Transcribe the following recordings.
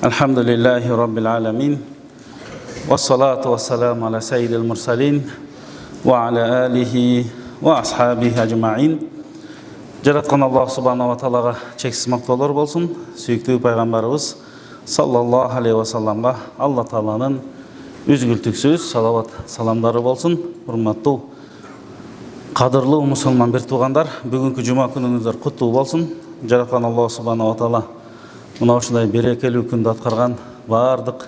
Alhamdulillahi Rabbil Alamin. Wassalatu wassalamu ala sayyidil mursalin wa ala alihi wa ashabihi ajma'in. Жаратқан Аллах Субханаху ва Тағалаға чексіз мақтаулар болсын. Сүйікті пайғамбарымыз саллаллаху алейхи ва салламға Алла Тағаланың үзгілтіксіз салават саламдары болсын. Құрметті қадірлі мұсылман бір туғандар, бүгінгі жұма күніңіздер құтты болсын. Жаратқан Аллах Субханаху ва Тағала мына осындай берекелі күнді атқарған бардық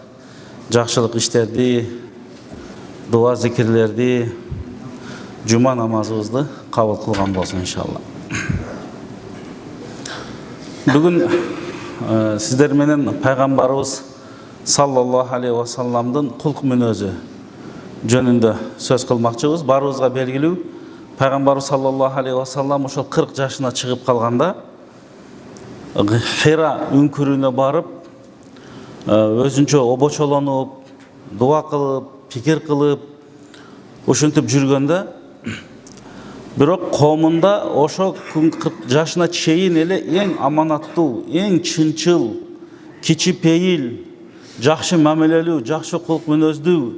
жақсылық іштерді, дуа зикірлерді, жұма намазымызды қабыл қылған болсын иншалла. Бүгін сіздерменен пайғамбарымыз саллаллаху алейхи ва салламдың құлқ мінезі жөнінде сөз қылмақшымыз. Барымызға белгілеу, пайғамбарымыз саллаллаху алейхи ва саллам ошол 40 жашына шығып қалғанда Хира үңкүрүнө барып, өзүнчө обочолонуп, дуа кылып, пикир кылып, ошентип жүргөндө, бирок коомунда ошо 40 жашына чейин эле эң аманаттуу, эң чынчыл, кичипейил, жакшы мамилелүү, жакшы кулк мүнөздүү,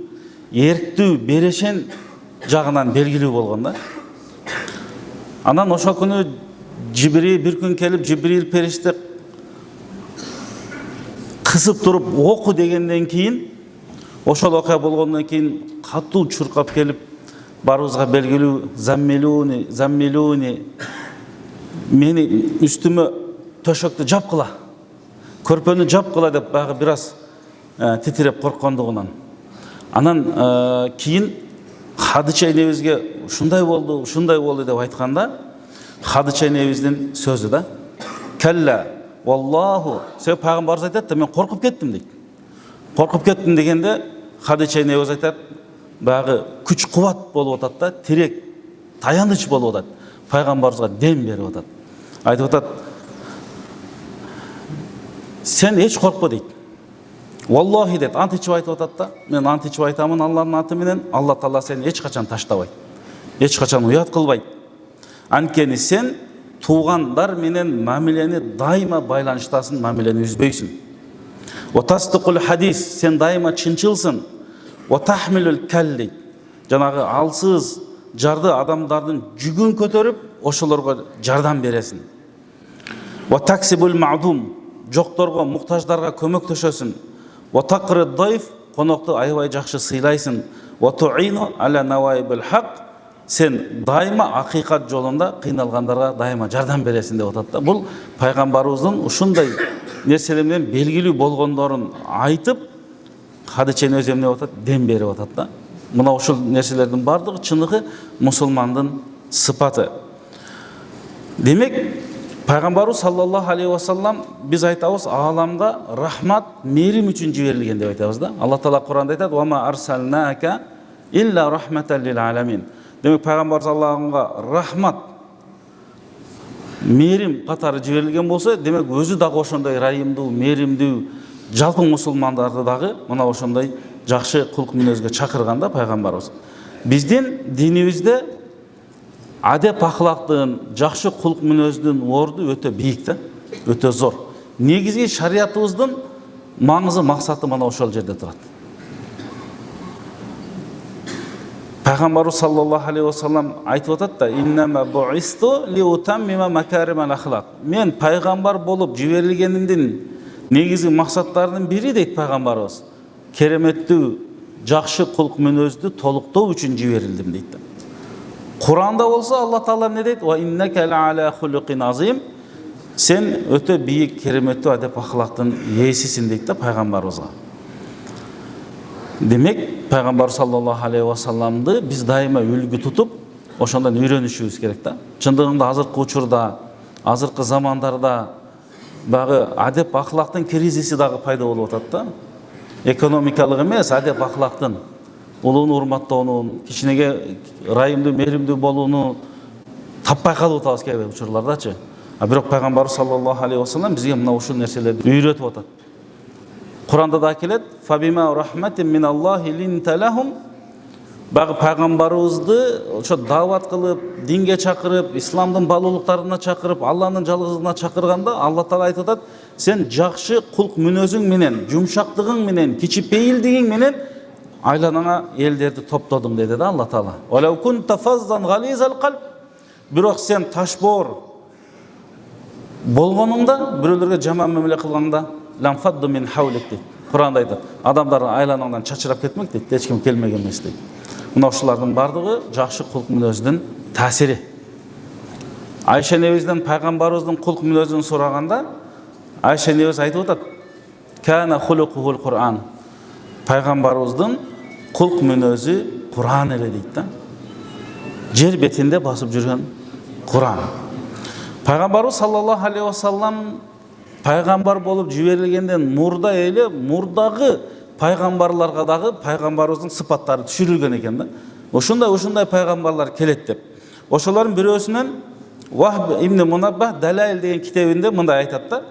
эрктүү, берешен жагынан белгилүү болгон да. Анан ошол күнү Жибрил bir күн келип, Жибрил периште кысып туруп оку дегенден кийин, ошол окуя болгондон кийин катуу чуркап келип, барыбызга белгилүү заммилуни, мени үстүмө төшөктү жапкыла, көрпөнү жапкыла деп багы бир аз титиреп корккондугунан. Анан кийин Хадича энебизге ушундай болду деп айтканда, Хадича энебиздин сөзү да. Калла валлаху, себеп пайгамбарыбыз айтат да, мен коркуп кеттим дейт. Коркуп кеттим дегенде Хадича энебиз айтат, багы күч кубат болуп атат да, тирек, таяныч болуп атат. Пайгамбарыбызга дем берип атат. Айтып атат, сен эч коркпо дейт. Валлахи дейт, ант ичип айтып атат да, мен ант ичип айтамын Алланын аты менен, Алла Таала сени эч качан таштабайт. Эч качан уят кылбайт. Анткени сен туугандар менен мамилени дайыма байланыштасың, мамилени үзбөйсүң. Ва тастыкул хадис, сен дайыма чынчылсың. Ва тахмилул калли, жанагы алсыз, жарды адамдардын жүгүн көтөрүп, ошолорго жардам бересиң. Ва таксибул маъдум, жокторго, муктаждарга көмөктөшөсүң. Ва тaqrid дайф, конокту аябай жакшы сыйлайсың. Ва туину аля наваибил хак, сен дайыма акыйкат жолунда кыйналгандарга дайыма жардам бересиң деп атат да. Бул пайгамбарыбыздын ушундай нерселер менен белгилүү болгондорун айтып, Хадича энебиз эмне атат, дем берип атат да. Мына ушул нерселердин бардыгы чыныгы мусулмандын сыпаты. Демек, пайгамбарыбыз саллаллаху алейхи ва саллам биз айтабыз, ааламга рахмат, мээрим үчүн жиберилген деп айтабыз да. Алла Таала Куранда айтат: "Ва ма арсалнака илля рахматал лил аламин". Демек, пайгамбарыбыз Аллахга рахмат, мээрим катары жиберилген болсо, демек өзү дагы ошондой райымдуу, мээримдүү, жалпы мусулмандарды дагы мына ошондой жакшы кулк мүнөзгө чакырганда пайгамбарыбыз. Биздин динибизде адеп ахлактын, жакшы кулк мүнөздүн орду өтө бийик да, өтө зор. Негизги шариятыбыздын маңызы, максаты мына ошол жерде турат. Пайгамбарыбыз саллаллаху алейхи ва саллам айтып атат да: "Иннама буисту ли утаммима макаримал ахлак". Мен пайгамбар болуп жиберилгенимдин негизги максаттарынын бири дейт пайгамбарыбыз, кереметтүү, жакшы кулк мүнөздү толуктоо үчүн жиберилдим дейт да. Куранда болсо Алла Таала эмне дейт? "Ва иннака ала хулуқин азим". Сен өтө бийик, кереметтүү адеп ахлактын ээсисиң дейт да пайгамбарыбызга. Демек, пайгамбар саллаллаху алейхи ва салламды биз дайыма үлгү тутуп, ошондон үйрөнүшүбүз керек да. Чындыгында азыркы учурда, азыркы замандарда багы адеп ахлактын кризиси дагы пайда болуп атат да. Экономикалык эмес, адеп ахлактын, улууну урматтоонун, кичинеге райымдуу, мээримдүү болууну таппай калып атабыз кээ бир учурлардачы. А бирок пайгамбар саллаллаху алейхи ва саллам бизге мына ушул нерселерди үйрөтүп атат. Куранда да келет: "Фабима рахматин мин Аллахи линта лахум Bagı пайгамбарыбызды ошо дават кылып, динге чакырып, исламдын баалуулуктарына чакырып, Алланын жалгыздыгына чакырганда Алла Таала айтып атат: "Сен жакшы кулк мүнөзүң менен, жумшактыгың менен, кичипейилдигиң менен айланаңа элдерди топтодуң" деди да Алла Таала. "Валау кунта фаззан гализал калб", бирок сен ташбоор болгонуңда, бирөөлөргө жаман мамиле кылганда, "Лам фадду мин хавлик" дейт. Куранда айтат: "Адамдар айланаңдан чачырап кетмек" дейт, эч ким келмеген эмес дейт. Мына ушулардын бардыгы жакшы кулк мүнөздүн таасири. Айша энебизден пайгамбарыбыздын кулк мүнөзүн сураганда, Айша энебиз айтып атат: "Кана хулукухул Кур'ан". Пайгамбарыбыздын кулк мүнөзү Кур'ан эле дейт да. Жер бетинде басып жүргөн Кур'ан. Пайгамбарыбыз саллаллаху алейхи вассалам пайгамбар болуп жиберилгенден мурда эле мурдагы пайгамбарларга дагы пайгамбарыбыздын сыпаттары түшүрүлгөн экен да. Ушундай пайгамбарлар келет деп. Ошолордун бирөөсүнөн Вахб ибн Мунаббах Далаил деген китебинде мындай айтат да: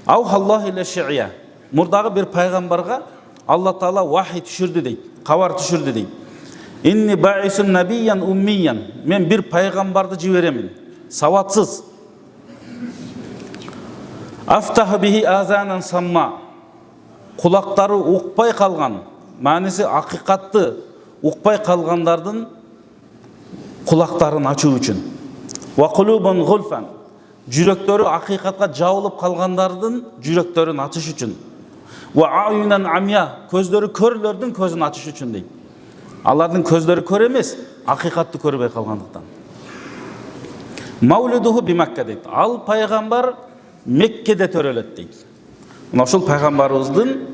"Аухаллаху иля ши'я". Мурдагы бир пайгамбарга Алла Таала вахий түшүрдү дейт, кабар түшүрдү дейт. "Инни ба'исун набиян уммиян". Мен бир пайгамбарды жиберемин, саватсыз. "Афтаху бихи азанан самма". Кулактары укпай калган, мааниси акыйкатты укпай калгандардын кулактарын ачуу үчүн. "Ва кулубун гулфан". Жүрөктөрү акыйкатка жабылып калгандардын жүрөктөрүн ачыш үчүн. "Ва аюнан амя". Көздөрү көрүлөрдүн көзүн ачыш үчүн дейт. Алардын көздөрү көрө эмес, акыйкатты көрбөй калгандыктан. "Маулидуху би Макка" дейт. Ал пайгамбар Меккеде төрөлөт дейт. Мына ушул пайгамбарыбыздын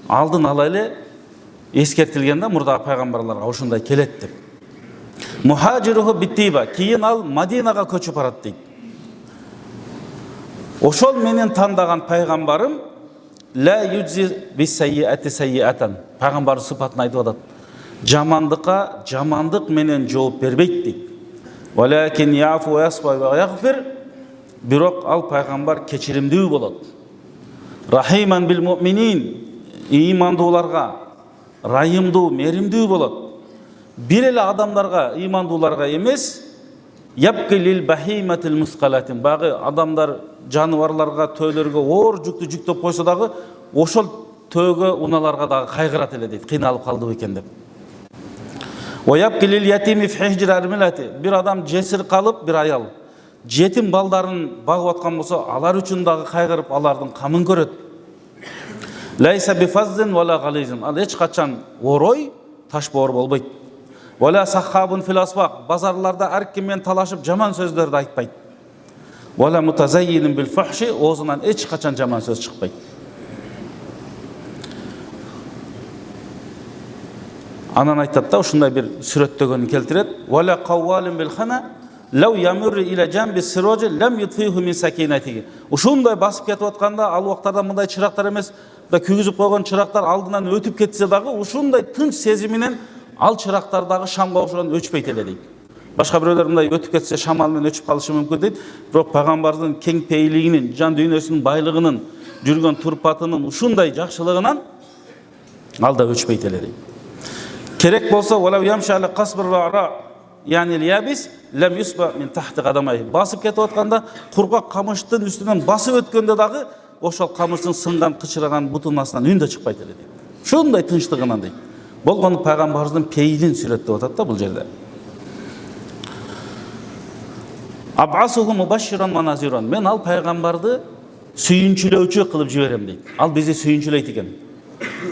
алдын ала эле эскертилген да, мурдагы пайгамбарларга ушундай келет деп. "Мухажируху биттиба", кийин ал Мадинага көчүп барат дейт. "Ошол менен тандаган пайгамбарым ла юджи бисайяати сайяатан". Пайгамбар сыпатын айтып атат. Жамандыкка жамандык менен жооп бербейт дейт. "Валакин яфу ва ясфа ва ягфир". Бирок ал пайгамбар кечиримдүү болот. "Рахиман бил муъминин", имандууларга райымдуу, меримдүү болот. Бир эле адамдарга, имандууларга эмес, "Ябки лил бахиматил мускалатин", багы адамдар, жаныбарларга, төөлөргө оор жүктү жүктөп койсо дагы, ошол төөгө, уналарга дагы кайгырат эле дейт, кыйналып калды экен деп. "Ва ябки лил ятими фи хижри армилати", бир адам жесир калып, бир аял жетим балдарын багып аткан болсо, алар үчүн дагы кайгырып, алардын камын көрөт. "Лайса бифаззин вала гализин", ал эч качан орой, ташбоор болбойт. "Вала сахабун фил асвак", базарларда ар ким менен талашып жаман сөздөрдү айтпайт. "Вала мутазаййинин бил фахши", оозунан эч качан жаман сөз чыкпайт. Анан айтат да, ушундай бир сүрөттөгөнүн келтирет. "Вала каввалин бил хана лау ямурри иля джамби сирожи лам ютфиху мин сакинатиги". Ушундай басып кетип атканда, ал убактарда мындай чырактар эмес, да күйгүзүп койгон чырактар алдынан өтүп кетсе дагы, ушундай тынч сезиминен ал чырактар дагы шамга окшогон өчпөйт эле дейт. Башка бирөөлөр мындай өтүп кетсе шамал менен өчүп калышы мүмкүн дейт. Бирок пайгамбардын кең пейилигинин, жан дүйнөсүнүн байлыгынын, жүргөн турпатынын ушундай жакшылыгынан ал да өчпөйт эле дейт. Керек болсо, "Валау ямша ала касбир ра", яни лябис лам юсба мин тахти кадамай. Басып кетип атканда, кургак камыштын үстүнөн басып өткөндө дагы ошол камыштын сынган, кычыраган бутунун астынан үн да чыкпайт эле дейт. Ушундай тынчтыгынан дейт. Болгону пайгамбарыбыздын пейилин сүрөттөп атат да бул жерде. "Абасуху мубашширан ва назиран", мен ал пайгамбарды сүйүнчүлөөчү кылып жиберем дейт. Ал бизди сүйүнчүлөйт экен.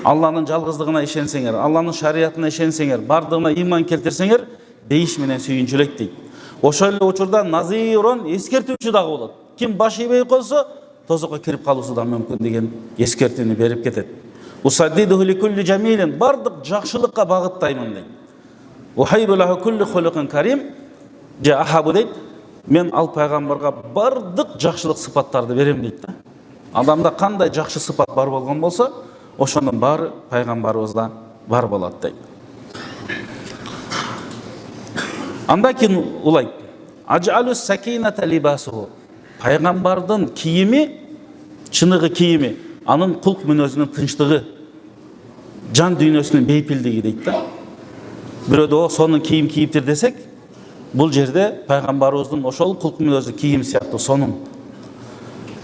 Алланын жалгыздыгына ишенсеңер, Алланын шариятына ишенсеңер, бардыгына иман келтирсеңер, бейиш менен сүйүнчүлөйт дейт. Ошол эле учурда назирон, эскертүүчү дагы болот. Ким баш ийбей койсо, тозокко кирип калуусу да мүмкүн деген эскертүүнү берип кетет. "Усаддидуху ли кулли жамилин", бардык жакшылыкка багыттаймын дейт. "Ухайбу лаху кулли хулукин карим", же ахабу дейт. Мен ал пайгамбарга бардык жакшылык сыпаттарды берем дейт да. Адамда кандай жакшы сыпат бар болгон болсо, ошонун баары пайгамбарыбызда бар болот дейт. Андан кийин улайт. "Ажалу сакината либасуху", пайгамбардын кийими, чыныгы кийими, анын кулк мүнөзүнүн тынчтыгы, жан дүйнөсүнүн бейпилдиги дейт да. Бирөөдө сонун кийим кийиптир десек, бул жерде пайгамбарыбыздын ошол кулк мүнөзү кийим сыяктуу сонун.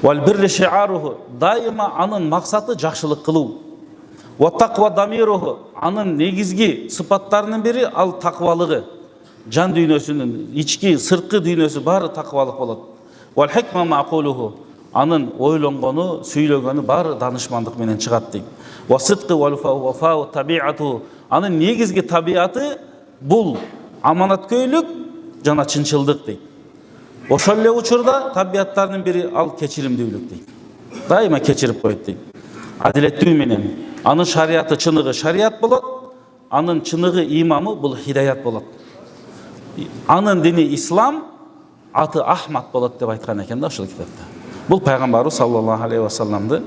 Вал бирри шиаруху, дайыма анын максаты жакшылык кылуу. Ва тақва дамируху, анын негизги сыпаттарынын бири ал таквалыгы. Жан дүйнөсүнүн ички, сырткы дүйнөсү баары таквалык болот. Вал хикма мақулуху, анын ойлонгону, сүйлөгөнү баары данышмандык менен чыгат дейт. Ва сыдкы вал вафау табиату, анын негизги табиаты бул аманаткөйлүк жана чынчылдык дейт. Ошол эле учурда табиаттарынын бири ал кечиримдүүлүк дейт. Дайыма кечирип коет дейт. Адилеттүү менен анын шариаты чыныгы шарият болот, анын чыныгы имамы бул хидаят болот. Анын дини ислам, аты Ахмад болот деп айткан экен да ошол китапта. Бул пайгамбарыбыз саллаллаху алейхи ва салламды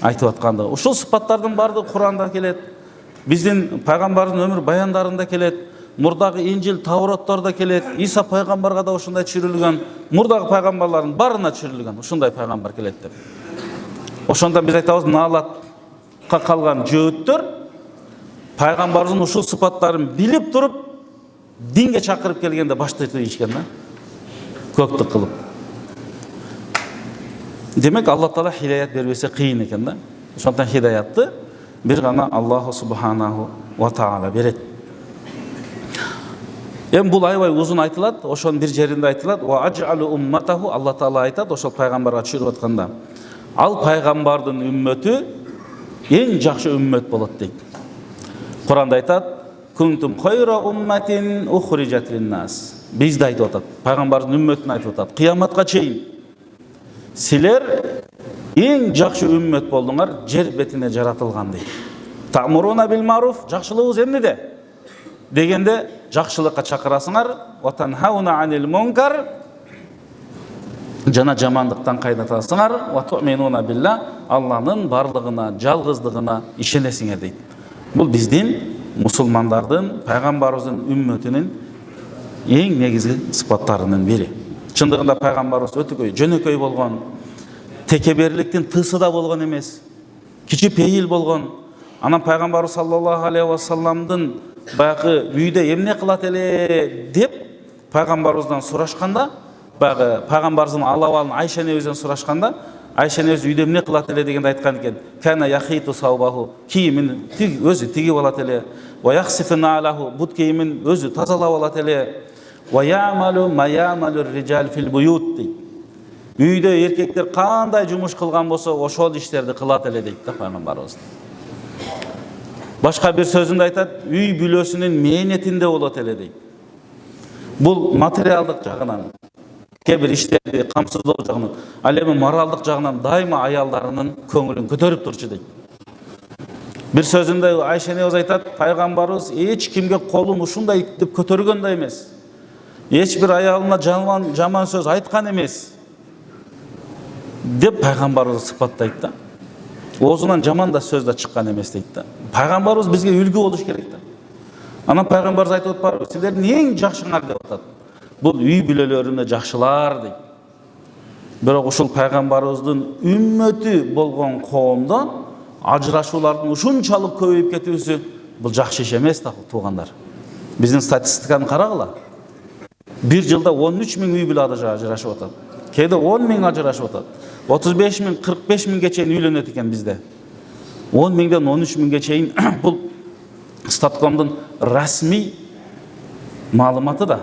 айтып атканда. Ушул сыпаттардын баардыгы Куранда келет. Биздин пайгамбардын өмүр баяндарында келет. Мурдагы Инжил, Тавроттордо келет. Иса пайгамбарга да ушундай чүрүлгөн. Мурдагы пайгамбарлардын баарына чүрүлгөн. Ушундай пайгамбар келет деп. Ошондо биз айтабыз, наалатка калган жөөттөр пайгамбардын ушул сыпаттарын билип туруп, динге чакырып келгенде баштайт ийишкен да. Көктүк кылып. Демек, Алла Таала хидаят бербесе кыйын экен да. Ошондон хидаятты бир гана Аллаху субханаху ва таала берет. Бул аябай узун айтылат, ошонун бир жеринде айтылат. Ва ажалу умматаху, Алла Таала айтат ошол пайгамбарга чыгып атканда. Ал пайгамбардын үммөтү эң жакшы үммөт болот дейт. Куранда айтат: "Кунтум хайра умматин ухриджат лин-нас." Бизди айтып атат, пайгамбардын үммөтүн айтып атат. Кыяматка чейин силер эң жакшы үммөт болдуңар, жер бетине жаратылган дейт. Та'муруна бил маруф, жакшылыгыбыз эмнеде? Дегенде жакшылыкка чакырасыңар, ва танхауна анил мункар, жана жамандыктан кайдатасыңар, ва ту'минуна билла, Алланын барлыгына, жалгыздыгына ишенесиңер дейт. Бул биздин мусулмандардын, пайгамбарыбыздын үммөтүнүн эң негизги сыпаттарынын бири. Чындыгында пайгамбарыбыз өтө жөнөкөй болгон, текеберликтин тысы да болгон эмес, кичи пейил болгон. Анан пайгамбарыбыз саллаллаху алейхи ва салламдын баягы үйдө эмне кылат эле деп пайгамбарыбыздан сурашканда, баягы пайгамбарыбыздын алабалын Айша энебизден сурашканда, Айша энебиз үйдө эмне кылат эле дегенде айткан экен: "Кана яхиту саубаху", кийимин өзү тигип алат эле. "Ва яхсифуна алаху", бут кийимин өзү тазалап алат эле. "Ва ямалу ма ямалу риджал фил буют", дейт. Үйдө эркектер кандай жумуш кылган болсо, ошол иштерди кылат эле дейт да пайгамбарыбыз. Башка бир сөзүндө айтат: "Үй бүлөсүнүн мээнетинде болот эле" дейт. Бул материалдык жагынан, кээ бир иштерди камсыздоо жагынан, ал эми моралдык жагынан дайыма аялдарынын көңүлүн көтөрүп турчу дейт. Бир сөзүндө Айша энебиз айтат: "Пайгамбарыбыз эч кимге колун ушундай деп көтөргөн да эмес. Эч бир аялына жаман сөз айткан эмес" деп пайгамбарыбыз сыпаттайт да. Оозунан жаман да сөз да чыккан эмес дейт да. Пайгамбарыбыз бизге үлгү болуш керек да. Анан пайгамбарыбыз айтып атпайбы, силердин эң жакшыңар деп атат. Бул үй бүлөлөрүнө жакшылар дейт. Бирок ушул пайгамбарыбыздын үммөтү болгон коомдон ажырашуулардын ушунчалык көбөйүп кетүүсү бул жакшы иш эмес да, туугандар. Биздин статистиканы карагыла. Бир жылда 13 миң үй бүлө ажырашып атат. Кээде 10 миң ажырашып атат. 35 миң, 45 миңге чейин үйлөнөт экен bizde. 10 миңден 13 миңге чейин бул Статкомдун расмий маалыматы да.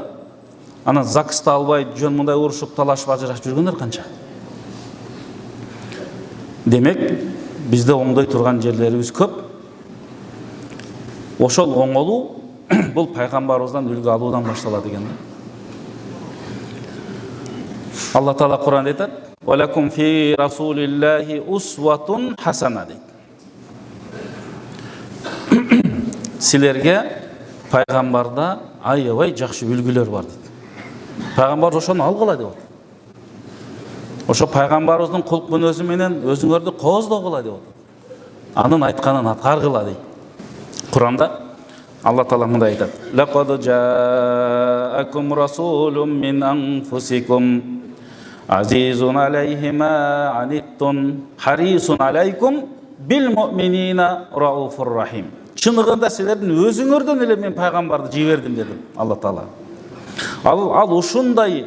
Анан ЗАГСта албай жөн мындай урушуп, талашып ажырашып жүргөндөр канча. Демек, bizde оңдой турган жерлерибиз көп. Ошол оңолуу бул пайгамбарыбыздан үлгү алуудан башталат экен. Алла Таала Кур'анда айтат: "Валакум фи расулиллахи усватун хасана" дейт. Силерге пайгамбарда аябай жакшы үлгүлөр бар дейт. Пайгамбар ошону алгыла деп атат. Ошо пайгамбарыбыздын кулк мүнөзү менен өзүңөрдү кооздогула деп атат. Анын айтканын аткаргыла дейт. Кур'анда Алла Таала мындай айтат: "Лaqad ja'akum rasulun min anfusikum azizun alayhi ma anittum harisun alaykum bil mu'minina raufur rahim." Чыныгында силердин өзүңөрдөн эле мен пайгамбарды жибердим дедим Алла Таала. Ал ушундай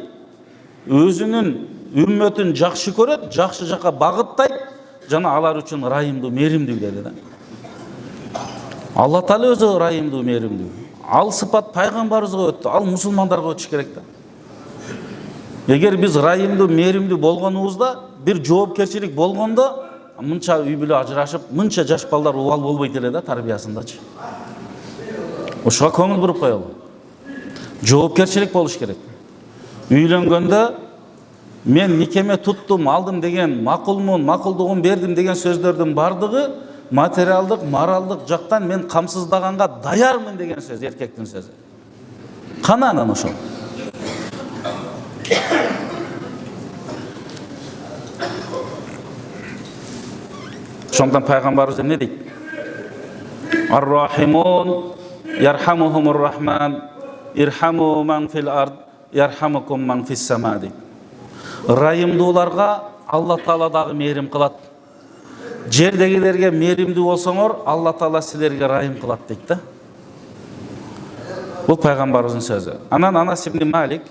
өзүнүн үммөтүн жакшы көрөт, жакшы жака багыттайт, жана алар үчүн ырайымдуу, мээримдүү деди да. Алла Таала өзү ырайымдуу, мээримдүү. Ал сыпат пайгамбарыбызга өттү, ал мусулмандарга өтүш керек да. Эгер биз ырайымдуу, мээримдүү болгонубузда, бир жоопкерчилик болгондо, мынча үй бүлө ажырашып, мынча жаш балдар убал болбойт эле да тарбиясындачы. Ошого көңүл буруп коелу. Жоопкерчилик болуш керек. Үйлөнгөндө мен никеме туттум, алдым деген, макулмун, макулдугун бердим деген сөздөрдүн бардыгы материалдык, моралдык жактан мен камсыздаганга даярмын деген сөз, эркектин сөзү. Кананан ошол. Ошондон пайгамбарыбыз эмне дейт? Ар-рахимун ярхамухумур-рахман ирхаму ман фил ард ярхамукум ман фис сама дейт. Ырайымдууларга Алла Таала дагы мээрим кылат. Жердегилерге мээримдүү болсоңор, Алла Таала силерге ырайым кылат дейт да. Бул пайгамбарыбыздын сөзү. Анан Анас ибн Малик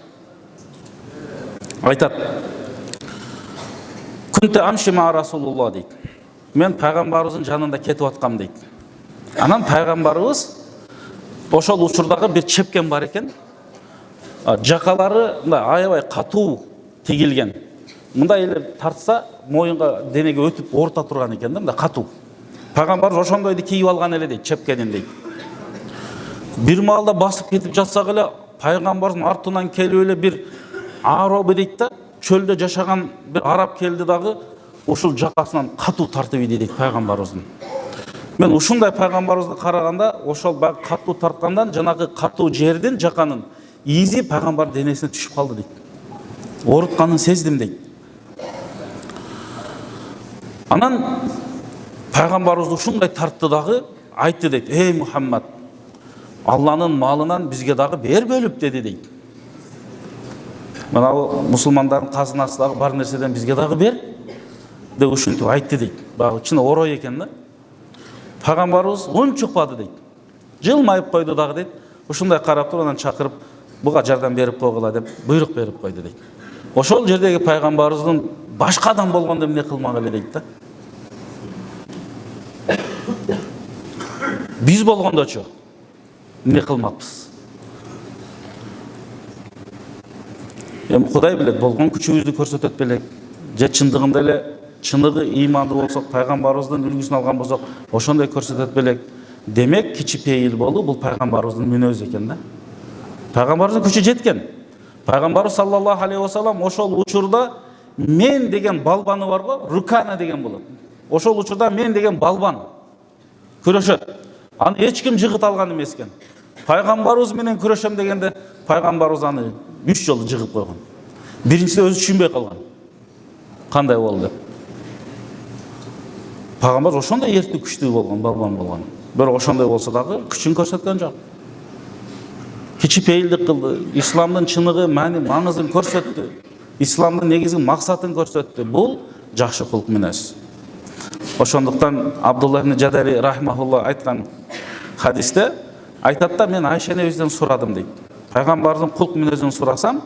айтат: "Күнтө амши ма Расулулла" дейт. Мен пайгамбарыбыздын жанында кетип аткам дейт. Анан пайгамбарыбыз ошол учурдагы бир чепкен бар экен. Жакалары аябай катуу тигилген. Мындай эле тартса, моюнга, денеге өтүп орта турган экен да, мындай катуу. Пайгамбарыбыз ошондойду кийип алган эле дейт, чепкенин дейт. Бир маалда басып кетип жатсак эле, пайгамбардын артынан келип эле бир араби дейт да, чөлдө жашаган бир араб келди дагы, ушул жакасынан катуу тартып ийди дейт пайгамбарыбыздын. Мен ушундай пайгамбарыбызды караганда, ошол катуу тарткандан жанагы катуу жердин, жаканын изи пайгамбардын денесине түшүп калды дейт. Орутканын сездим дейт. Анан пайгамбарыбыз ушундай тартты дагы, айтты дейт: "Эй Мухаммад, Алланын малынан бизге дагы бер бөлүп" деди дейт. Мына мусулмандардын казынасы дагы бар нерседен бизге дагы бер деп ушинтип айтты дейт. Багы чын орой экен да. Пайгамбарыбыз унчукпады дейт. Жылмайып койду дагы дейт. Ушундай карап туруп анан чакырып, буга жардам берип койгула деп буйрук берип койду дейт. Ошол жердеги пайгамбарыбыздын башка адам болгондо эмне кылмак эле дейт да. Биз болгондочу эмне кылмакпыз? Эми Кудай билет, болгон күчүбүздү көрсөтөт белек. Же чындыгында эле чыныгы ыймандуу болсок, пайгамбарыбыздын үлгүсүн алган болсок, ошондой көрсөтөт белек. Демек, кичипейил болуу бул пайгамбарыбыздын мүнөзү экен да. Пайгамбарыбыздын күчү жеткен. Пайгамбарыбыз саллаллаху алейхи вассалам ошол учурда мен деген балбаны бар го, Рукана деген болот. Ошол учурда мен деген балбан күрөшөт. Аны эч ким жыгыт алган эмес экен. Пайгамбарыбыз менен күрөшөм дегенде пайгамбарыбыз аны 3 жолу жыгып койгон. Биринчиде өзү түшүнбөй калган. Кандай болду деп. Пайгамбар ошондой эртүү күчтүү болгон, балбан болгон. Бирок ошондой болсо дагы күчүн көрсөткөн жок. Кичипейилдик кылды, исламдын чыныгы, маңызын көрсөттү. Исламдын негизги максатын көрсөттү. Бул жакшы кулк мүнөз. Ошондуктан Абдулла ибн Жадари рахмахулла айткан хадисте айтат да, мен Айша энебизден сурадым дейт. Пайгамбардын кулк мүнөзүн сурасам,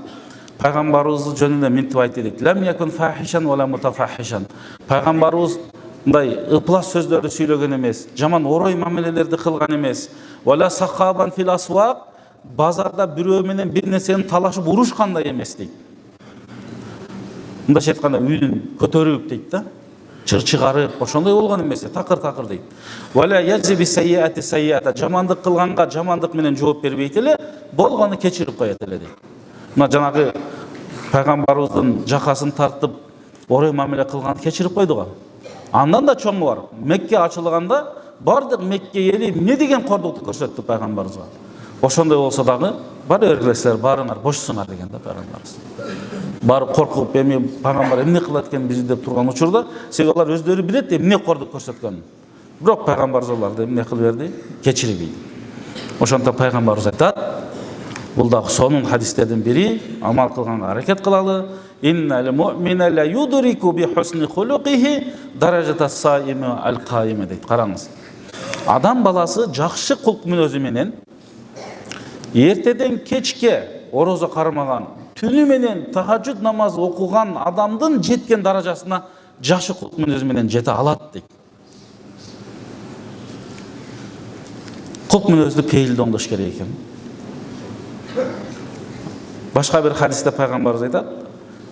пайгамбарыбыз жөнүндө мынтип айтты дейт. Лам якун фахишан ва ла мутафахишан. Пайгамбарыбыз мындай ыплас сөздөрдү сүйлөгөн эмес, жаман орой мамилелерди кылган эмес. Ва ла сахабан фил асвaq, базарда бирөө менен бир нерсени талашып урушкандай эмес дейт. Мындайча айтканда үйдүн көтөрүп дейт да. Чыгарып, ошондой болгон эмес, такыр дейт. Ва ла яджи би сайяати сайяата, жамандык кылганга жамандык менен жооп бербейт эле, болгону кечирип коет эле дейт. Мына жанагы пайгамбарыбыздын жакасын тартып, орой мамиле кылганды кечирип койду го. Андан да чоңу бар. Мекке ачылганда бардык Мекке эли эмне деген кордукту көрсөттү пайгамбарыбызга. Ошондой болсо дагы бар өргүлөсүлөр, барыңар, бошсуңар деген да пайгамбарыбыз. Барып коркуп, эми пайгамбар эмне кылат экен бизди деп турган учурда, себеби алар өздөрү билет эмне кордук көрсөткөнүн. Бирок пайгамбарыбыз аларды эмне кылып берди? Кечирип ийди. Ошондо пайгамбарыбыз айтат, бул дагы сонун хадистердин бири, амал кылганга аракет кылалы. Иннал му'мина ла юдрику би хусни хулуқихи даражата саими ал-qaimi дейт. Караңыз. Адам баласы жакшы кулк мүнөзү менен эртеден кечке орозо кармаган, түнү менен тахажжуд намаз окуган адамдын жеткен даражасына жакшы кулк мүнөзү менен жете алат дейт. Кулк мүнөздү пейилде оңдош керек экен. Башка бир хадисте пайгамбарыбыз айтат: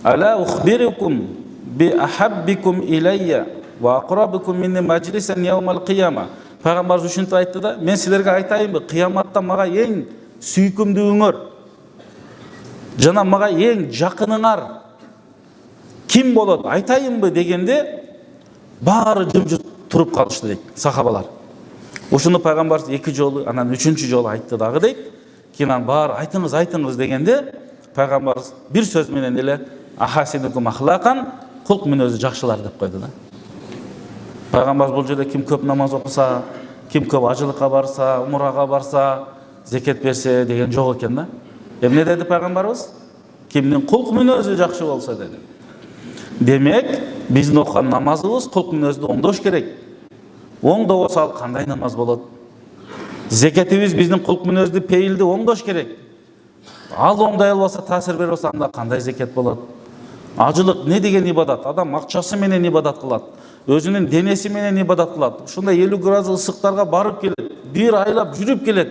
"Ала ухбирукум би ахаббикум илайя ва aqrabukum minni majlisan yawmal qiyama." Пайгамбарыбыз ушинтип айтты да: "Мен силерге айтайынбы, кыяматта мага эң сүйкүмдүүңөр жана мага эң жакыныңар ким болот айтайынбы?" дегенде баары жымжырт туруп калышты дейт сахабалар. Ушуну пайгамбарыбыз 2 жолу, анан 3-чү жолу айтты дагы дейт. Кийин баары айтыңыз дегенде пайгамбарыбыз бир сөз менен эле ахасинукум ахлакан, кулк мүнөзү жакшылар деп койду да. Пайгамбарыбыз бул жерде ким көп намаз окуса, ким көп ажылыкка барса, умрага барса, зекет берсе деген жок экен да. Эмне деди пайгамбарыбыз? Кимдин кулк мүнөзү жакшы болсо деди. Демек, биздин окуган намазыбыз кулк мүнөздү оңдош керек. Оңдобосо ал кандай намаз болот? Зекетибиз биздин кулк мүнөздү пейилди оңдош керек. Ал оңдай албаса, таасир бере албаса, анда кандай зекет болот? Ажылык не деген ибадат? Адам акчасы менен ибадат кылат, өзүнүн денеси менен ибадат кылат. Ушундай 50 градус ысыктарга барып келет, бир айлап жүрүп келет.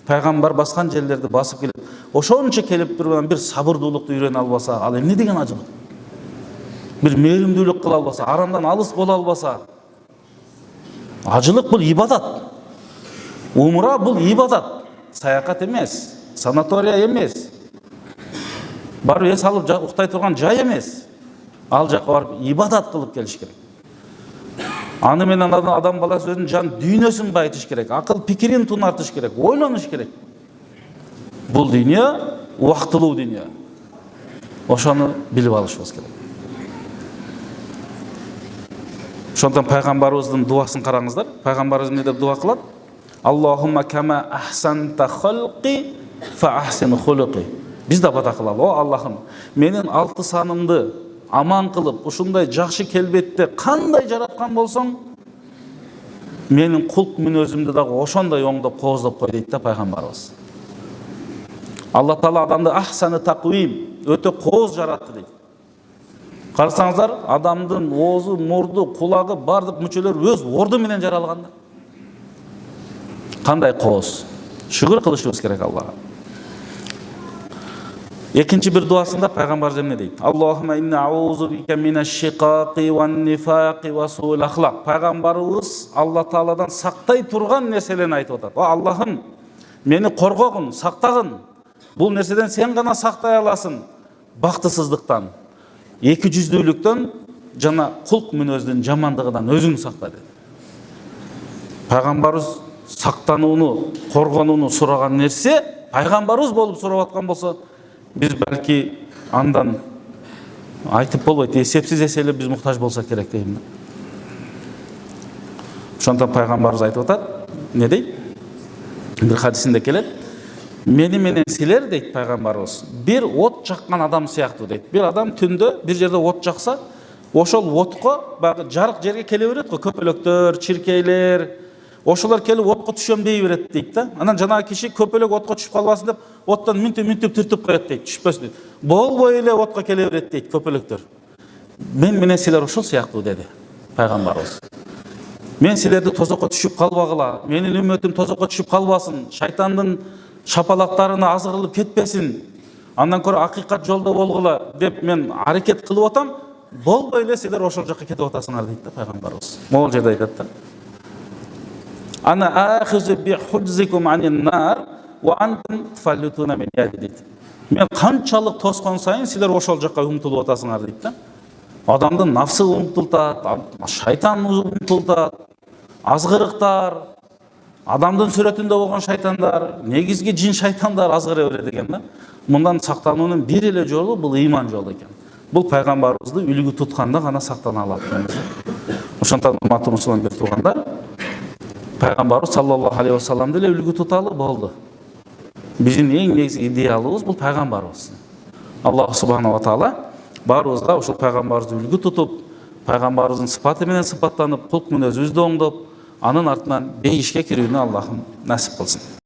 Пайгамбар баскан жерлерди басып келет. Ошончо келип туруп бир сабырдуулукту үйрөнө албаса, ал эмне деген ажылык? Бир мээримдүүлүк кыла албаса, арамдан алыс боло албаса, ажылык бул ибадат. Умра бул ибадат. Саякат эмес, санатория эмес. Барып эс алып уктай турган жай эмес. Ал жакка барып ибадат кылып келиш керек. Аны менен адам баласы өзүнүн жан дүйнөсүн байытыш керек, акыл пикирин тунартыш керек, ойлонуш керек. Бул дүйнө убактылуу дүйнө. Ошону билип алышыбыз керек. Ошондон пайгамбарыбыздын дуасын караңыздар. Пайгамбарыбыз эмне деп дуа кылат? Аллахумма кама ахсанта халqi fa ahsin khuluqi. Биз да бата кылалы. О Аллахым, менин алты санымды аман кылып, ушундай жакшы келбетте кандай жараткан болсоң, менин кулк мүнөзүмдү дагы ошондой оңдоп кооздоп кой дейт да пайгамбарыбыз. Алла Таала адамды ахсаны таквим, өтө кооз жаратты дейт. Карасаңыздар, адамдын оозу, мурду, кулагы, бардык мүчөлөр өз орду менен жаралган да. Кандай кооз. Шүгүр кылышыбыз керек Аллага. Экинчи бир дуасында пайгамбарыбыз эмне дейт? Аллахумма инна аузу бика минаш-шиқақи ван-нифақи ва суул ахлақ. Пайгамбарыбыз Алла Тааладан сактай турган нерселерни айтып атат. О Аллахым, мени коргогун, сактагын. Бул нерседен сен гана сактай аласың. Бактысыздыктан, эки жүздүүлүктөн жана кулк мүнөздүн жамандыгынан өзүң сакта dedi. Пайгамбарыбыз сактанууну, коргонууну сураган нерсе пайгамбарыбыз болуп сурап аткан болсо, biz belki andan aytıp bolбойт, эсепсиз эселеп биз муктаж болсо керек дейм. Ошондон пайгамбарыбыз айтып атат, не дейт? Бир хадисинде келет. Мени менен силер дейт пайгамбарыбыз, бир от жаккан адам сыяктуу дейт. Бир адам түндө бир жерде от жакса, ошол отко баягы жарык жерге келе берет го, көпөлөктөр, чиркейлер, ошолор келип отко түшөм дей берет дейт да. Анан жанагы киши көпөлөк отко түшүп калбасын деп, оттон мүнтүп түртүп коет дейт, түшпөсүн дейт. Болбой эле отко келе берет дейт көпөлөктөр. Мен менен силер ошол сыяктуу деди пайгамбарыбыз. Мен силерди тозокко түшүп калбагыла, менин үммөтүм тозокко түшүп калбасын, шайтандын шапалактарына азгырылып кетпесин, андан көрө акыйкат жолдо болгула деп мен аракет кылып атам. Болбой эле силер ошол жакка кетип атасыңар дейт да пайгамбарыбыз. Могул жерде айтат да. Ана ахизу би худзикум анин-нар ва антум тфаллутуна мин яди дейт. Мен канчалык тоскон сайын силер ошол жакка умтулуп атасыңар дейт да. Адамдын нафсы умтултат, шайтан умтултат, азгырыктар, адамдын сүрөтүндө болгон шайтандар, негизги жин шайтандар азгыра берет экен да. Мындан сактануунун бир эле жолу бул ыйман жолу экен. Бул пайгамбарыбызды үлгү тутканда гана сактана алат экенбиз. Ошондон урматтуу мусулман туугандар, пайгамбарыбыз саллаллаху алейхи вассаламды эле үлгү туталы болду. Биздин эң негизги идеалыбыз бул пайгамбарыбыз. Аллах субхана ва таала баарыбызга ошол пайгамбарыбызды үлгү тутуп, пайгамбарыбыздын сыпаты менен сыпаттанып, кулк мүнөзүбүздү оңдоп, анын артынан бейишке кирүүнү Аллахым насип кылсын.